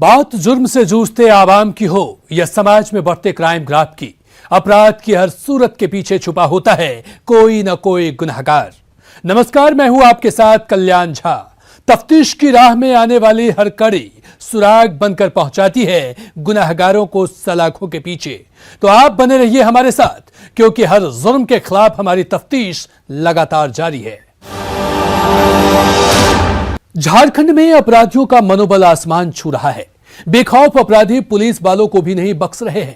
बात जुर्म से जूझते आवाम की हो या समाज में बढ़ते क्राइम ग्राफ की, अपराध की हर सूरत के पीछे छुपा होता है कोई न कोई गुनहगार। नमस्कार, मैं हूं आपके साथ कल्याण झा। तफ्तीश की राह में आने वाली हर कड़ी सुराग बनकर पहुंचाती है गुनहगारों को सलाखों के पीछे। तो आप बने रहिए हमारे साथ, क्योंकि हर जुर्म के खिलाफ हमारी तफ्तीश लगातार जारी है। झारखंड में अपराधियों का मनोबल आसमान छू रहा है। बेखौफ अपराधी पुलिस वालों को भी नहीं बख्श रहे हैं।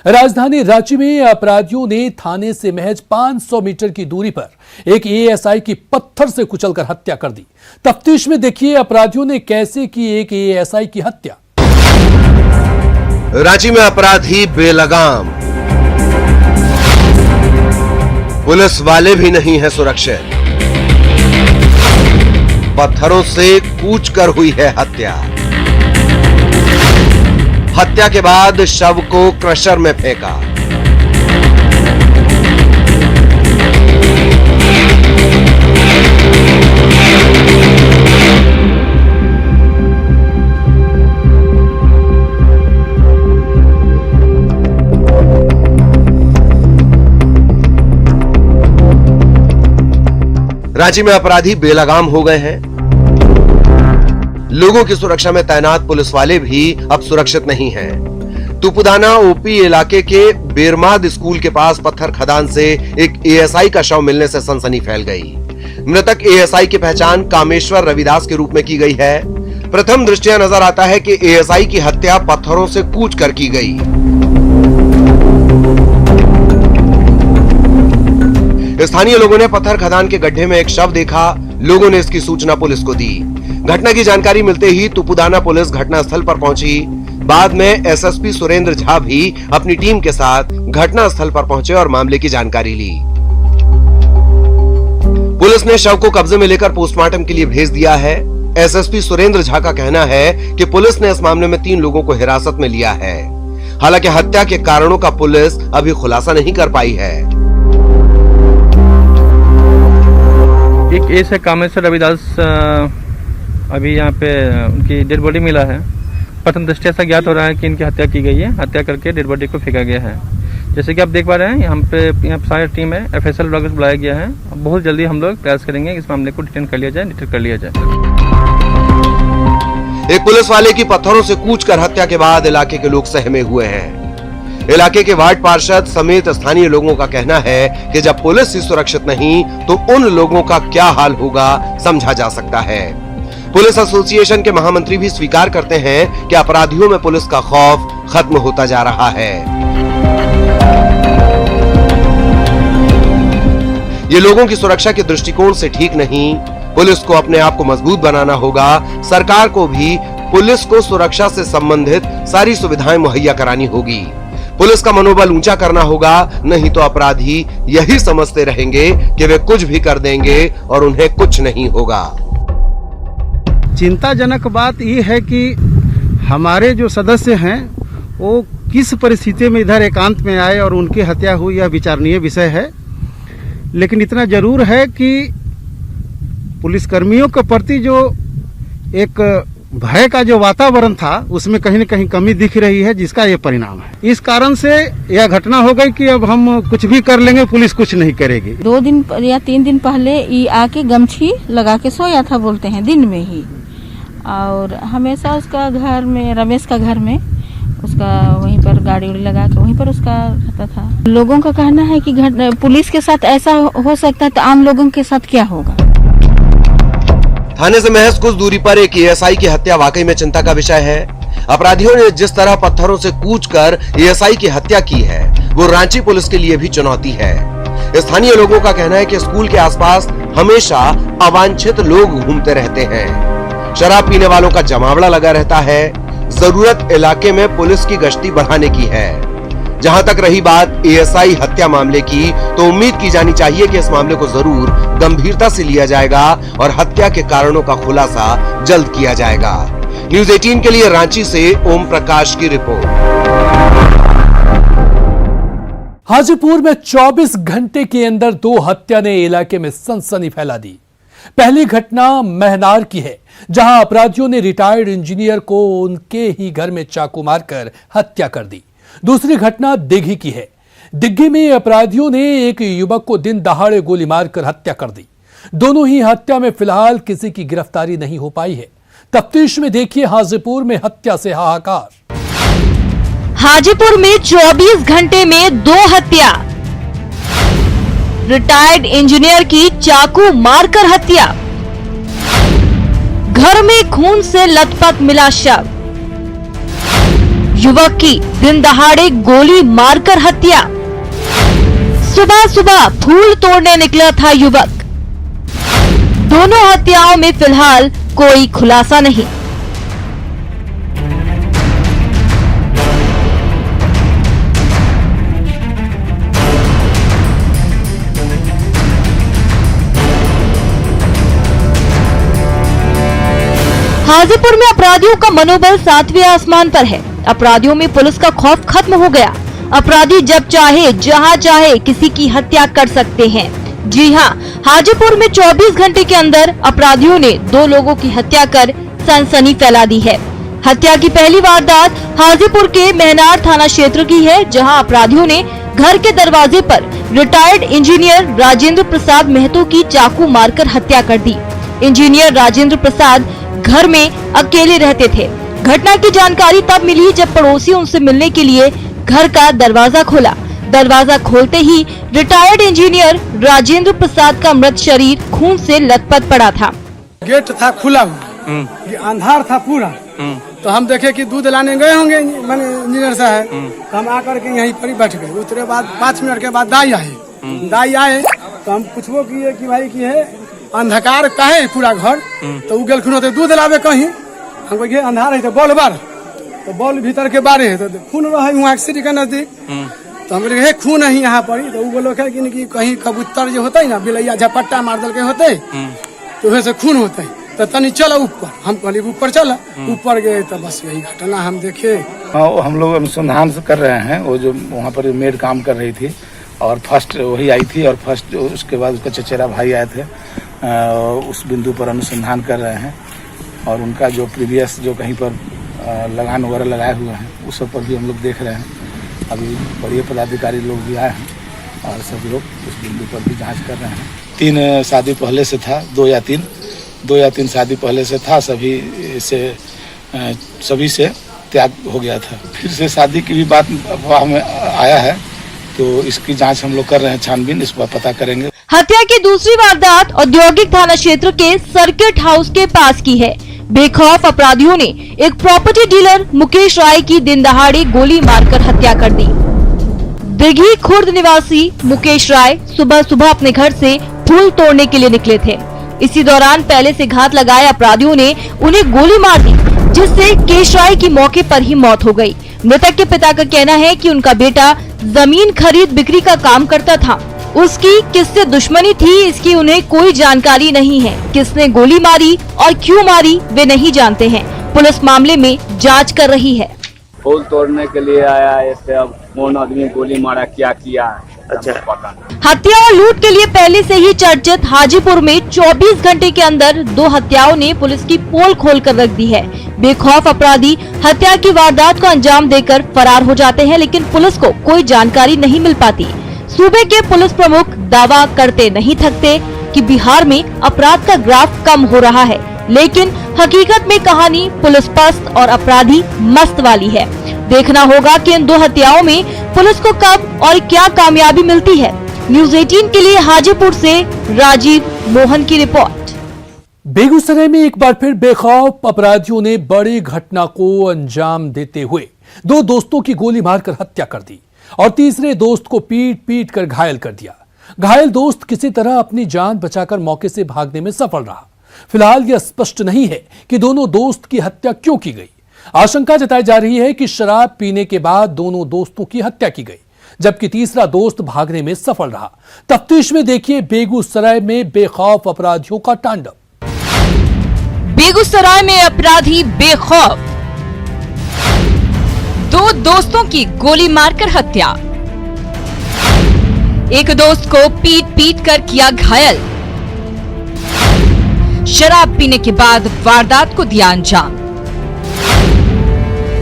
राजधानी रांची में अपराधियों ने थाने से महज 500 मीटर की दूरी पर एक एएसआई की पत्थर से कुचलकर हत्या कर दी। तफ्तीश में देखिए अपराधियों ने कैसे की एक एएसआई की हत्या। रांची में अपराधी बेलगाम, पुलिस वाले भी नहीं है सुरक्षित। पत्थरों से कूचकर हुई है हत्या। हत्या के बाद शव को क्रशर में फेंका। रांची में अपराधी बेलगाम हो गए हैं। लोगों की सुरक्षा में तैनात पुलिस वाले भी अब सुरक्षित नहीं हैं। तुपुदाना ओपी इलाके के बेरमाद स्कूल के पास पत्थर खदान से एक एएसआई का शव मिलने से सनसनी फैल गई। मृतक एएसआई की पहचान कामेश्वर रविदास के रूप में की गई है। प्रथम दृष्टया नजर आता है कि एएसआई की हत्या पत्थरों से कूच कर की गई। स्थानीय लोगों ने पत्थर खदान के गड्ढे में एक शव देखा। लोगों ने इसकी सूचना पुलिस को दी। घटना की जानकारी मिलते ही तुपुदाना पुलिस घटनास्थल पर पहुंची। बाद में एसएसपी सुरेंद्र झा भी अपनी टीम के साथ घटनास्थल पर पहुंचे और मामले की जानकारी ली। पुलिस ने शव को कब्जे में लेकर पोस्टमार्टम के लिए भेज दिया है। एसएसपी सुरेंद्र झा का कहना है कि पुलिस ने इस मामले में 3 लोगों को हिरासत में लिया है। हालांकि हत्या के कारणों का पुलिस अभी खुलासा नहीं कर पाई है। एक केस है कामेश्वर रविदास, अभी यहाँ पे उनकी डेड बॉडी मिला है। प्रथम दृष्टया ऐसा ज्ञात हो रहा है कि इनकी हत्या की गई है। हत्या करके डेड बॉडी को फेंका गया है। जैसे कि आप देख पा रहे हैं यहाँ सारी टीम है, एफएसएल ब्लॉक से बुलाया गया है। बहुत जल्दी हम लोग प्रयास करेंगे इस मामले को डिटेन कर लिया जाए। एक पुलिस वाले की पत्थरों से कूचकर हत्या के बाद इलाके के लोग सहमे हुए हैं। इलाके के वार्ड पार्षद समेत स्थानीय लोगों का कहना है कि जब पुलिस ही सुरक्षित नहीं तो उन लोगों का क्या हाल होगा समझा जा सकता है। पुलिस एसोसिएशन के महामंत्री भी स्वीकार करते हैं कि अपराधियों में पुलिस का खौफ खत्म होता जा रहा है। ये लोगों की सुरक्षा के दृष्टिकोण से ठीक नहीं। पुलिस को अपने आप को मजबूत बनाना होगा। सरकार को भी पुलिस को सुरक्षा से संबंधित सारी सुविधाएं मुहैया करानी होगी। पुलिस का मनोबल ऊंचा करना होगा, नहीं तो अपराधी यही समझते रहेंगे कि वे कुछ भी कर देंगे और उन्हें कुछ नहीं होगा। चिंताजनक बात यह है कि हमारे जो सदस्य हैं वो किस परिस्थिति में इधर एकांत में आए और उनकी हत्या हुई, यह विचारणीय विषय है। लेकिन इतना जरूर है कि पुलिसकर्मियों के प्रति जो एक भय का जो वातावरण था उसमें कहीं न कहीं कमी दिख रही है, जिसका ये परिणाम है। इस कारण से यह घटना हो गई कि अब हम कुछ भी कर लेंगे, पुलिस कुछ नहीं करेगी। 2 दिन या 3 दिन पहले ये आके गमछी लगा के सोया था, बोलते हैं दिन में ही। और हमेशा उसका घर में, रमेश का घर में उसका वहीं पर गाड़ी उड़ी लगा के वहीं पर उसका रहता था। लोगों का कहना है कि पुलिस के साथ ऐसा हो सकता है, तो आम लोगों के साथ क्या होगा। थाने से महज कुछ दूरी पर एक एएसआई की हत्या वाकई में चिंता का विषय है। अपराधियों ने जिस तरह पत्थरों से कूचकर एएसआई की हत्या की है वो रांची पुलिस के लिए भी चुनौती है। स्थानीय लोगों का कहना है कि स्कूल के आसपास हमेशा अवांछित लोग घूमते रहते हैं। शराब पीने वालों का जमावड़ा लगा रहता है। जरूरत इलाके में पुलिस की गश्ती बढ़ाने की है। जहां तक रही बात एएसआई हत्या मामले की, तो उम्मीद की जानी चाहिए कि इस मामले को जरूर गंभीरता से लिया जाएगा और हत्या के कारणों का खुलासा जल्द किया जाएगा। न्यूज़ 18 के लिए रांची से ओम प्रकाश की रिपोर्ट। हाजीपुर में 24 घंटे के अंदर 2 हत्या ने इलाके में सनसनी फैला दी। पहली घटना महनार की है, जहां अपराधियों ने रिटायर्ड इंजीनियर को उनके ही घर में चाकू मारकर हत्या कर दी। दूसरी घटना दिघी की है। दिग्गी में अपराधियों ने एक युवक को दिन दहाड़े गोली मारकर हत्या कर दी। दोनों ही हत्या में फिलहाल किसी की गिरफ्तारी नहीं हो पाई है। तफ्तीश में देखिए हाजीपुर में हत्या से हाहाकार। हाजीपुर में 24 घंटे में 2 हत्या। रिटायर्ड इंजीनियर की चाकू मारकर हत्या। घर में खून से लथपथ मिला शव। युवक की दिन दहाड़े गोली मारकर हत्या। सुबह सुबह फूल तोड़ने निकला था युवक। दोनों हत्याओं में फिलहाल कोई खुलासा नहीं। हाजीपुर में अपराधियों का मनोबल 7वें आसमान पर है। अपराधियों में पुलिस का खौफ खत्म हो गया। अपराधी जब चाहे जहां चाहे किसी की हत्या कर सकते हैं। जी हां, हाजीपुर में 24 घंटे के अंदर अपराधियों ने 2 लोगों की हत्या कर सनसनी फैला दी है। हत्या की पहली वारदात हाजीपुर के महनार थाना क्षेत्र की है, जहां अपराधियों ने घर के दरवाजे पर रिटायर्ड इंजीनियर राजेंद्र प्रसाद महतो की चाकू मारकर हत्या कर दी। इंजीनियर राजेंद्र प्रसाद घर में अकेले रहते थे। घटना की जानकारी तब मिली जब पड़ोसी उनसे मिलने के लिए घर का दरवाजा खोला। दरवाजा खोलते ही रिटायर्ड इंजीनियर राजेंद्र प्रसाद का मृत शरीर खून से लथपथ पड़ा था। गेट था खुला हुआ, ये अंधार था पूरा। तो हम देखे कि दूध लाने गए होंगे मैंने इंजीनियर साहब, तो हम आकर के यहीं पर ही बैठ गए। उसके बाद 5 मिनट के बाद दाई आए तो हम पूछबो किए कि भाई की है अंधकार काहे पूरा घर, तो उ गेलखुन होते दूध लावे कहीं। हम कहे अंधार है तो बॉल बार, तो बॉल भीतर के बारे है तो खून रहा वहाँ सिटी के नजदीक। तो हम कहे खून है यहाँ पर, तो वो बोलो कि कहीं कबूतर जो होता है ना बिलैया झपट्टा मार दल के होते तो वैसे खून होता है। तो तनी चलो ऊपर, हम कहली ऊपर चला। ऊपर गए तो बस यही घटना हम देखे। हम लोग अनुसंधान कर रहे हैं। वो जो वहाँ पर मेड काम कर रही थी और फर्स्ट वही आई थी, और फर्स्ट उसके बाद उसका चचेरा भाई आए थे। उस बिंदु पर अनुसंधान कर रहे हैं, और उनका जो प्रीवियस जो कहीं पर लगान वगैरह लगाए हुए हैं उस सब पर भी हम लोग देख रहे हैं। अभी बड़े पदाधिकारी लोग भी आए हैं और सब लोग उस बिंदु पर भी जांच कर रहे हैं। 3 शादी पहले से था, 2 या 3 शादी पहले से था। सभी से त्याग हो गया था। फिर से शादी की भी बात अफवाह में आया है, तो इसकी जांच हम लोग कर रहे हैं, छानबीन इस पर पता करेंगे। हत्या की दूसरी वारदात औद्योगिक थाना क्षेत्र के सर्किट हाउस के पास की है। बेखौफ अपराधियों ने एक प्रॉपर्टी डीलर मुकेश राय की दिन दहाड़े गोली मारकर हत्या कर दी। दिघी खुर्द निवासी मुकेश राय सुबह सुबह अपने घर से फूल तोड़ने के लिए निकले थे। इसी दौरान पहले से घात लगाए अपराधियों ने उन्हें गोली मार दी, जिससे केश राय की मौके पर ही मौत हो गई। मृतक के पिता का कहना है कि उनका बेटा जमीन खरीद बिक्री का काम करता था। उसकी किससे दुश्मनी थी इसकी उन्हें कोई जानकारी नहीं है। किसने गोली मारी और क्यों मारी वे नहीं जानते हैं। पुलिस मामले में जांच कर रही है। फूल तोड़ने के लिए आया ऐसे, अब कौन आदमी गोली मारा क्या किया अच्छा पता नहीं। हत्या और लूट के लिए पहले से ही चर्चित हाजीपुर में 24 घंटे के अंदर 2 हत्याओं ने पुलिस की पोल खोल कर रख दी है। बेखौफ अपराधी हत्या की वारदात को अंजाम देकर फरार हो जाते हैं, लेकिन पुलिस को कोई जानकारी नहीं मिल पाती। सूबे के पुलिस प्रमुख दावा करते नहीं थकते कि बिहार में अपराध का ग्राफ कम हो रहा है, लेकिन हकीकत में कहानी पुलिस पस्त और अपराधी मस्त वाली है। देखना होगा कि इन 2 हत्याओं में पुलिस को कब और क्या कामयाबी मिलती है। न्यूज़ 18 के लिए हाजीपुर से राजीव मोहन की रिपोर्ट। बेगूसराय में एक बार फिर बेखौफ अपराधियों ने बड़ी घटना को अंजाम देते हुए 2 दोस्तों की गोली मारकर हत्या कर दी और तीसरे दोस्त को पीट कर घायल कर दिया। घायल दोस्त किसी तरह अपनी जान बचाकर मौके से भागने में सफल रहा। फिलहाल यह स्पष्ट नहीं है कि दोनों दोस्त की हत्या क्यों की गई। आशंका जताई जा रही है कि शराब पीने के बाद दोनों दोस्तों की हत्या की गई, जबकि तीसरा दोस्त भागने में सफल रहा। तफ्तीश में देखिए बेगूसराय में बेखौफ अपराधियों का तांडव। बेगूसराय में अपराधी बेखौफ, 2 दोस्तों की गोली मारकर हत्या, एक दोस्त को पीट कर किया घायल। शराब पीने के बाद वारदात को दिया अंजाम।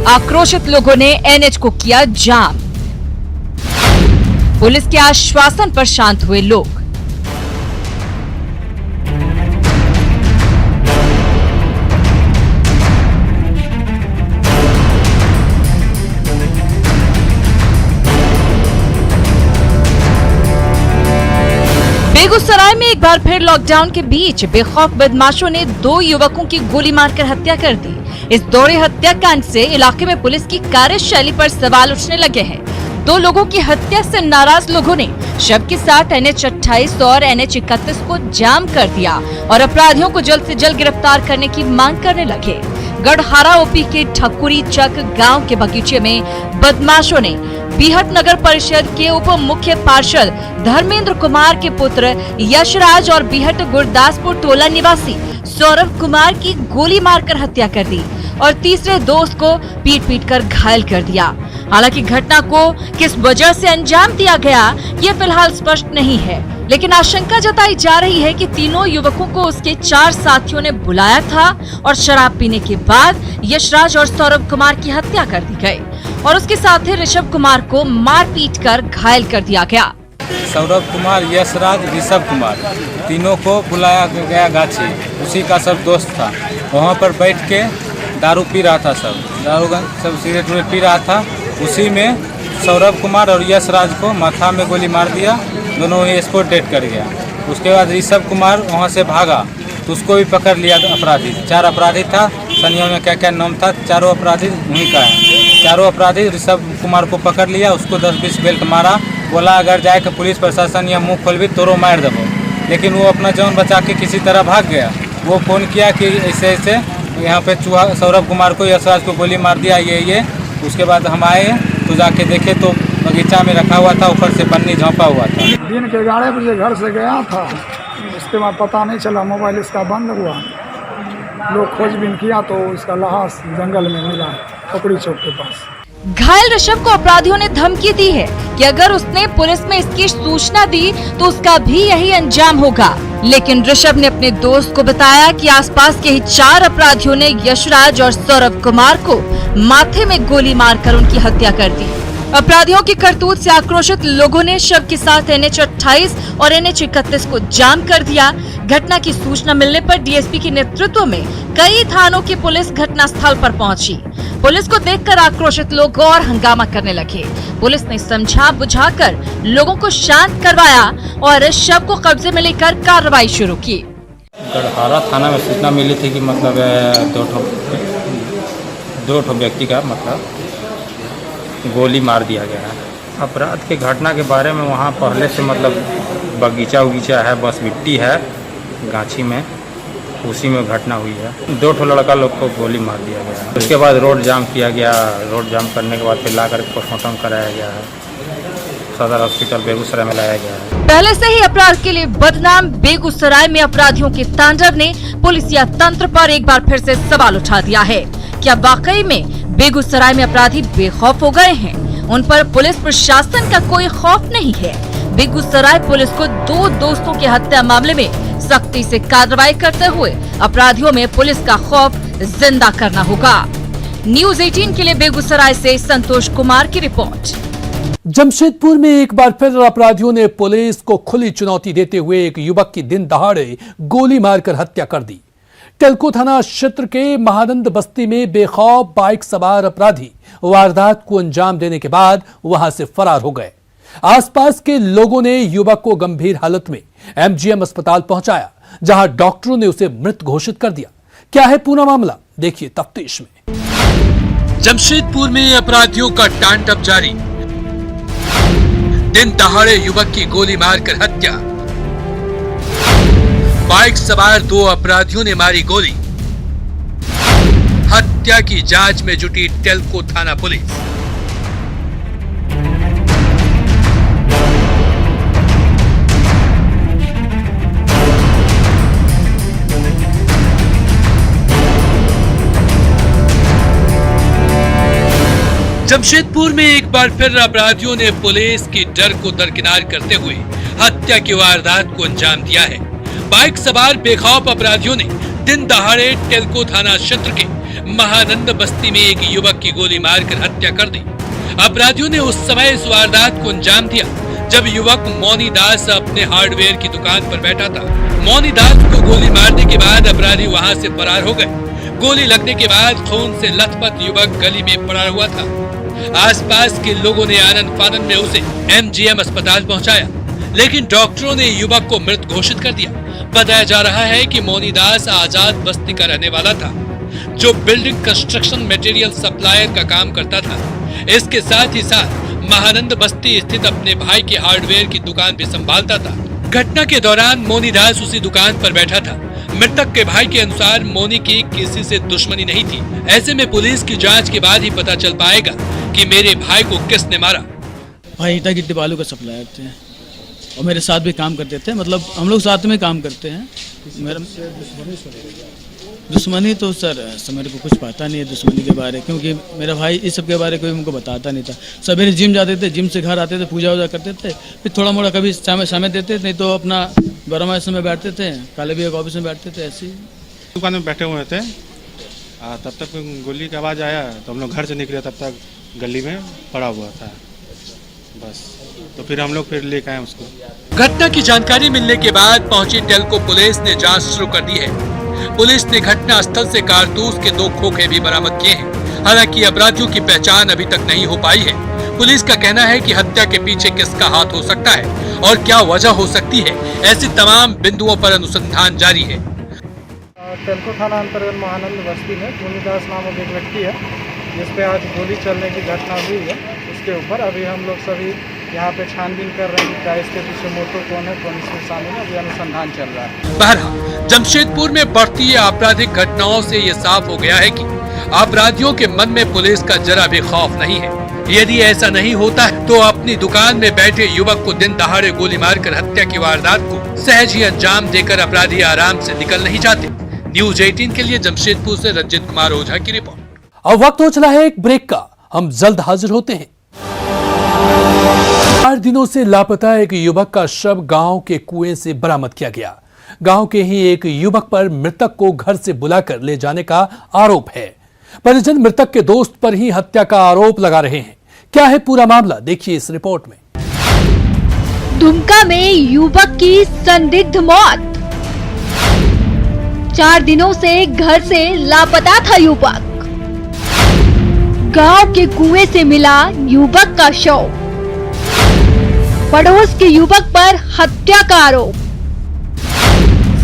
आक्रोशित लोगों ने एनएच को किया जाम। पुलिस के आश्वासन पर शांत हुए लोग। बेगूसराय में एक बार फिर लॉकडाउन के बीच बेखौफ बदमाशों ने 2 युवकों की गोली मारकर हत्या कर दी। इस दोहरे हत्याकांड से इलाके में पुलिस की कार्यशैली पर सवाल उठने लगे हैं। 2 लोगों की हत्या से नाराज लोगों ने शव के साथ NH 28 और NH 31 को जाम कर दिया और अपराधियों को जल्द से जल्द गिरफ्तार करने की मांग करने लगे। गढ़हारा ओपी के ठकुरी चक गांव के बगीचे में बदमाशों ने बीहट नगर परिषद के उप मुख्य पार्षद धर्मेंद्र कुमार के पुत्र यशराज और बीहट गुरदासपुर टोला निवासी सौरभ कुमार की गोली मारकर हत्या कर दी और तीसरे दोस्त को पीट कर घायल कर दिया। हालांकि घटना को किस वजह से अंजाम दिया गया ये फिलहाल स्पष्ट नहीं है, लेकिन आशंका जताई जा रही है कि तीनों युवकों को उसके 4 साथियों ने बुलाया था और शराब पीने के बाद यशराज और सौरभ कुमार की हत्या कर दी गई और उसके साथी ऋषभ कुमार को मार पीट कर घायल कर दिया गया। सौरभ कुमार, यशराज, ऋषभ कुमार तीनों को बुलाया गया गाछी। उसी का सब दोस्त था। वहाँ पर बैठ के दारू पी रहा था, सब सिगरेट पी रहा था। उसी में सौरभ कुमार और यशराज को माथा में गोली मार दिया। दोनों ही स्पॉट डेड कर गया। उसके बाद ऋषभ कुमार वहाँ से भागा तो उसको भी पकड़ लिया अपराधी। 4 अपराधी था। सनियों में क्या क्या नाम था, चारों अपराधी वहीं का है। चारों अपराधी ऋषभ कुमार को पकड़ लिया। उसको 10-20 बेल्ट मारा। बोला अगर जाए कि पुलिस प्रशासन या मुंह खोल भी तोरो मार देवो। लेकिन वो अपना जान बचा के किसी तरह भाग गया। वो फोन किया कि ऐसे ऐसे यहाँ पे चूहा सौरभ कुमार को यशराज को गोली मार दिया ये। उसके बाद हम आए तो जाके देखे तो बगीचा में रखा हुआ था, ऊपर से पन्नी झाँपा हुआ था। दिन के 11 बजे घर से गया था। उसके बाद पता नहीं चला, मोबाइल इसका बंद हुआ। लोग खोजबीन किया तो इसका लाश जंगल में मिला, पकड़ी चौक के पास। घायल ऋषभ को अपराधियों ने धमकी दी है कि अगर उसने पुलिस में इसकी सूचना दी तो उसका भी यही अंजाम होगा। लेकिन ऋषभ ने अपने दोस्त को बताया कि आसपास के ही 4 अपराधियों ने यशराज और सौरभ कुमार को माथे में गोली मारकर उनकी हत्या कर दी। अपराधियों की करतूत से आक्रोशित लोगों ने शव के साथ NH 28 और NH 31 को जाम कर दिया। घटना की सूचना मिलने पर डीएसपी के नेतृत्व में कई थानों की पुलिस घटना स्थल पर पहुंची। पुलिस को देखकर आक्रोशित लोग और हंगामा करने लगे। पुलिस ने समझा बुझाकर लोगों को शांत करवाया और शव को कब्जे में लेकर कार्रवाई शुरू की। गढ़हारा थाना में सूचना मिली थी कि मतलब 2 व्यक्ति का गोली मार दिया गया है। अपराध के घटना के बारे में वहाँ पहले से बगीचा है, बस मिट्टी है गाछी में, उसी में घटना हुई है। 2 लड़का लोग को गोली मार दिया गया है। उसके बाद रोड जाम किया गया। रोड जाम करने के बाद फिर ला कर पोस्टमार्टम कराया गया है। सदर हॉस्पिटल बेगूसराय में लाया गया है। पहले से ही अपराध के लिए बदनाम बेगूसराय में अपराधियों के तांडव ने पुलिसिया तंत्र पर एक बार फिर से सवाल उठा दिया है। क्या वाकई में बेगूसराय में अपराधी बेखौफ हो गए हैं? उन पर पुलिस प्रशासन का कोई खौफ नहीं है। बेगूसराय पुलिस को 2 दोस्तों की हत्या मामले में सख्ती से कार्रवाई करते हुए अपराधियों में पुलिस का खौफ जिंदा करना होगा। न्यूज़ 18 के लिए बेगूसराय से संतोष कुमार की रिपोर्ट। जमशेदपुर में एक बार फिर अपराधियों ने पुलिस को खुली चुनौती देते हुए एक युवक की दिन दहाड़े गोली मारकर हत्या कर दी। टेल्को थाना क्षेत्र के महानंद बस्ती में बेखौफ बाइक सवार अपराधी वारदात को अंजाम देने के बाद वहां से फरार हो गए। आसपास के लोगों ने युवक को गंभीर हालत में MGM अस्पताल पहुंचाया, जहां डॉक्टरों ने उसे मृत घोषित कर दिया। क्या है पूरा मामला, देखिए तफ्तीश में। जमशेदपुर में अपराधियों का तांडव जारी। दिन दहाड़े युवक की गोली मारकर हत्या। बाइक सवार 2 अपराधियों ने मारी गोली। हत्या की जांच में जुटी टेल्को थाना पुलिस। जमशेदपुर में एक बार फिर अपराधियों ने पुलिस की डर को दरकिनार करते हुए हत्या की वारदात को अंजाम दिया है। बाइक सवार बेखौफ अपराधियों ने दिन दहाड़े टेल्को थाना क्षेत्र के महानंद बस्ती में एक युवक की गोली मारकर हत्या कर दी। अपराधियों ने उस समय इस वारदात को अंजाम दिया जब युवक मौनी दास अपने हार्डवेयर की दुकान पर बैठा था। मौनी दास को गोली मारने के बाद अपराधी वहां से फरार हो गए। गोली लगने के बाद खून से लथपथ युवक गली में पड़ा हुआ था। आसपास के लोगों ने आनंद फानन में उसे MGM अस्पताल पहुंचाया, लेकिन डॉक्टरों ने युवक को मृत घोषित कर दिया। बताया जा रहा है कि मौनी दास आजाद बस्ती का रहने वाला था, जो बिल्डिंग कंस्ट्रक्शन मटेरियल सप्लायर का काम करता था। इसके साथ ही साथ महानंद बस्ती स्थित अपने भाई के हार्डवेयर की दुकान भी संभालता था। घटना के दौरान मौनी दास उसी दुकान पर बैठा था। मृतक के भाई के अनुसार मौनी की किसी से दुश्मनी नहीं थी। ऐसे में पुलिस की जांच के बाद ही पता चल पाएगा कि मेरे भाई को किसने मारा। भाई ईटा गिट्टी बालू का सप्लायर थे और मेरे साथ भी काम करते थे, मतलब हम लोग साथ में काम करते हैं। मेरा दुश्मनी तो सर मेरे को कुछ पता नहीं है दुश्मनी के बारे, क्योंकि मेरा भाई इस सब के बारे कोई हमको बताता नहीं था। सवेरे जिम जाते थे, जिम से घर आते थे, पूजा वूजा करते थे, फिर थोड़ा मोड़ा कभी समय देते, नहीं तो अपना बरमा में बैठते थे, काले भी एक ऑफिस में बैठते थे। ऐसे ही दुकान में बैठे हुए थे, तब तक गोली का आवाज़ आया तो हम लोग घर से निकले, तब तक गली में पड़ा हुआ था बस। तो फिर हम लोग फिर लेकर आए उसको। घटना की जानकारी मिलने के बाद पहुंची टेल्को पुलिस ने जांच शुरू कर दी है। पुलिस ने घटना स्थल से कारतूस के 2 खोखे भी बरामद किए हैं। हालांकि अपराधियों की पहचान अभी तक नहीं हो पाई है। पुलिस का कहना है कि हत्या के पीछे किसका हाथ हो सकता है और क्या वजह हो सकती है, ऐसी तमाम बिंदुओं पर अनुसंधान जारी है। टेल्को थाना अंतर्गत महानंद बस्ती में मौनी दास नामक एक व्यक्ति है जिसपे आज गोली चलने की घटना हुई है। उसके ऊपर अभी हम लोग सभी यहाँ पे छानबीन कर रहे हैं कि इसके पीछे मोटो कौन है, कौन इसमें शामिल है, अभी अनुसंधान चल रहा है। बहरहाल जमशेदपुर में बढ़ती आपराधिक घटनाओं से ये साफ हो गया है कि अपराधियों के मन में पुलिस का जरा भी खौफ नहीं है। यदि ऐसा नहीं होता है तो अपनी दुकान में बैठे युवक को दिन दहाड़े गोली मारकर हत्या की वारदात को सहज ही अंजाम देकर अपराधी आराम से निकल नहीं जाते। न्यूज 18 के लिए जमशेदपुर से रंजित कुमार ओझा की रिपोर्ट। अब वक्त हो चला है एक ब्रेक का, हम जल्द हाजिर होते हैं। 4 दिनों से लापता एक युवक का शव गांव के कुएं से बरामद किया गया। गांव के ही एक युवक पर मृतक को घर से बुलाकर ले जाने का आरोप है। परिजन मृतक के दोस्त पर ही हत्या का आरोप लगा रहे हैं। क्या है पूरा मामला, देखिए इस रिपोर्ट में। दुमका में युवक की संदिग्ध मौत। 4 दिनों से घर से लापता था युवक। गांव के कुएं से मिला युवक का शव। पड़ोस के युवक पर हत्या का आरोप।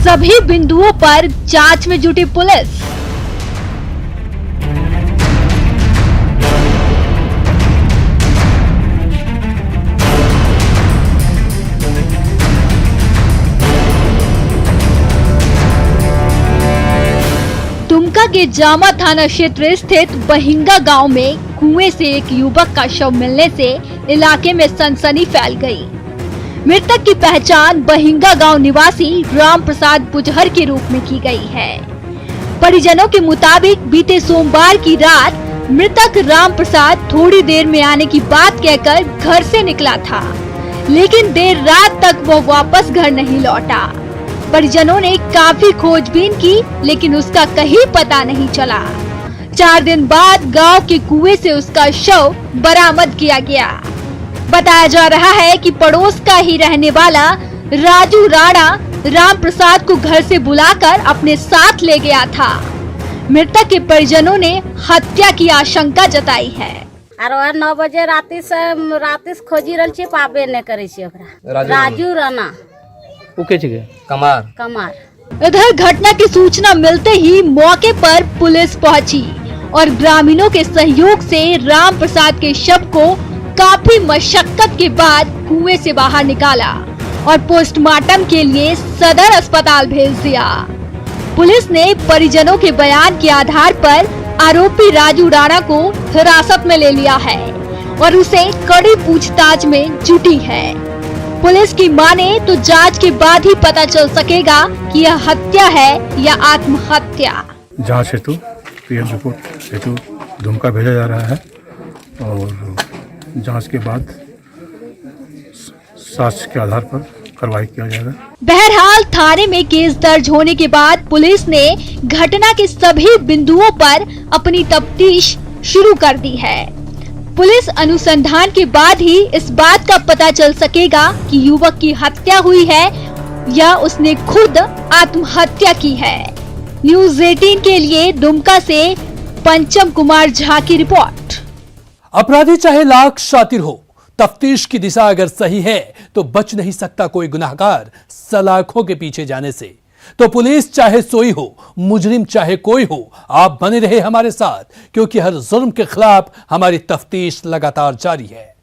सभी बिंदुओं पर जांच में जुटी पुलिस। दुमका के जामा थाना क्षेत्र स्थित बहिंगा गांव में कुएं से एक युवक का शव मिलने से इलाके में सनसनी फैल गई। मृतक की पहचान बहिंगा गांव निवासी राम प्रसाद बुजहर के रूप में की गई है। परिजनों के मुताबिक बीते सोमवार की रात मृतक राम प्रसाद थोड़ी देर में आने की बात कहकर घर से निकला था, लेकिन देर रात तक वो वापस घर नहीं लौटा। परिजनों ने काफी खोजबीन की, लेकिन उसका कहीं पता नहीं चला। 4 दिन बाद गांव के कुएं से उसका शव बरामद किया गया। बताया जा रहा है कि पड़ोस का ही रहने वाला राजू राणा राम प्रसाद को घर से बुलाकर अपने साथ ले गया था। मृतक के परिजनों ने हत्या की आशंका जताई है। 9 बजे राति से खोजी रहल छी, पाबे नहीं करे छी ओकरा। राजू राणा कमार। इधर घटना की सूचना मिलते ही मौके पर पुलिस पहुंची और ग्रामीणों के सहयोग से राम प्रसाद के शव को काफी मशक्कत के बाद कुएं से बाहर निकाला और पोस्टमार्टम के लिए सदर अस्पताल भेज दिया। पुलिस ने परिजनों के बयान के आधार पर आरोपी राजू राणा को हिरासत में ले लिया है और उसे कड़ी पूछताछ में जुटी है। पुलिस की माने तो जांच के बाद ही पता चल सकेगा कि यह हत्या है या आत्महत्या। जांच हेतु पीएम रिपोर्ट हेतु दुमका भेजा जा रहा है और जांच के बाद साक्ष्य के आधार पर कार्रवाई किया जाएगा। बहरहाल थाने में केस दर्ज होने के बाद पुलिस ने घटना के सभी बिंदुओं पर अपनी तफ्तीश शुरू कर दी है। पुलिस अनुसंधान के बाद ही इस बात का पता चल सकेगा कि युवक की हत्या हुई है या उसने खुद आत्महत्या की है। न्यूज़ 18 के लिए दुमका से पंचम कुमार झा की रिपोर्ट। अपराधी चाहे लाख शातिर हो, तफ्तीश की दिशा अगर सही है तो बच नहीं सकता कोई गुनाहगार सलाखों के पीछे जाने से। तो पुलिस चाहे सोई हो, मुजरिम चाहे कोई हो, आप बने रहे हमारे साथ, क्योंकि हर जुल्म के खिलाफ हमारी तफ्तीश लगातार जारी है।